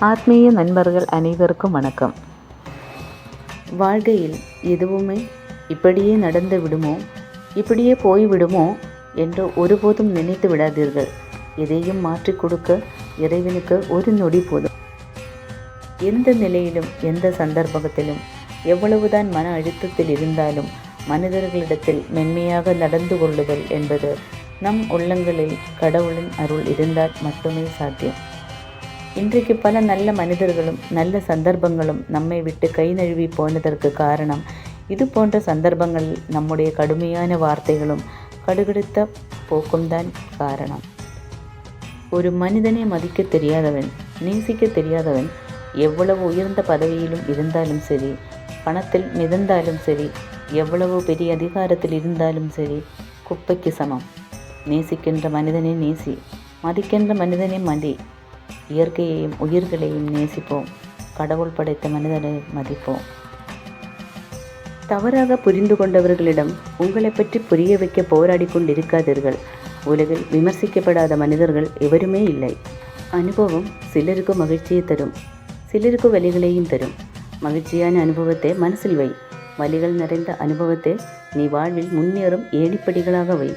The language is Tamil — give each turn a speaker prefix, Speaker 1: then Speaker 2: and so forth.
Speaker 1: ஆத்மீய நண்பர்கள் அனைவருக்கும் வணக்கம். வாழ்க்கையில் எதுவுமே இப்படியே நடந்து விடுமோ, இப்படியே போய்விடுமோ என்று ஒருபோதும் நினைத்து விடாதீர்கள். எதையும் மாற்றி கொடுக்க இறைவனுக்கு ஒரு நொடி போதும். எந்த நிலையிலும், எந்த சந்தர்ப்பத்திலும், எவ்வளவுதான் மன அழுத்தத்தில் இருந்தாலும் மனிதர்களிடத்தில் மென்மையாக நடந்து கொள்ளுதல் என்பது நம் உள்ளங்களில் கடவுளின் அருள் இருந்தால் மட்டுமே சாத்தியம். இன்றைக்கு பல நல்ல மனிதர்களும் நல்ல சந்தர்ப்பங்களும் நம்மை விட்டு கை நழுவி போனதற்கு காரணம் இது போன்ற சந்தர்ப்பங்களில் நம்முடைய கடுமையான வார்த்தைகளும் கடுகடுத்த போக்கும்தான் காரணம். ஒரு மனிதனை மதிக்க தெரியாதவன், நேசிக்க தெரியாதவன் எவ்வளவு உயர்ந்த பதவியிலும் இருந்தாலும் சரி, பணத்தில் மிதந்தாலும் சரி, எவ்வளவு பெரிய அதிகாரத்தில் இருந்தாலும் சரி, குப்பைக்கு சமம். நேசிக்கின்ற மனிதனை நேசி, மதிக்கின்ற மனிதனை மதி. இயற்கையையும் உயிர்களையும் நேசிப்போம். கடவுள் படைத்த மனிதனை மதிப்போம். தவறாக புரிந்து கொண்டவர்களிடம் உங்களை பற்றி புரிய வைக்க போராடி கொண்டிருக்காதீர்கள். உலகில் விமர்சிக்கப்படாத மனிதர்கள் எவருமே இல்லை. அனுபவம் சிலருக்கு மகிழ்ச்சியை தரும், சிலருக்கு வலிகளையும் தரும். மகிழ்ச்சியான அனுபவத்தை மனசில் வை. வலிகள் நிறைந்த அனுபவத்தை நீ வாழ்வில் முன்னேறும் ஏணிப்படிகளாக வை.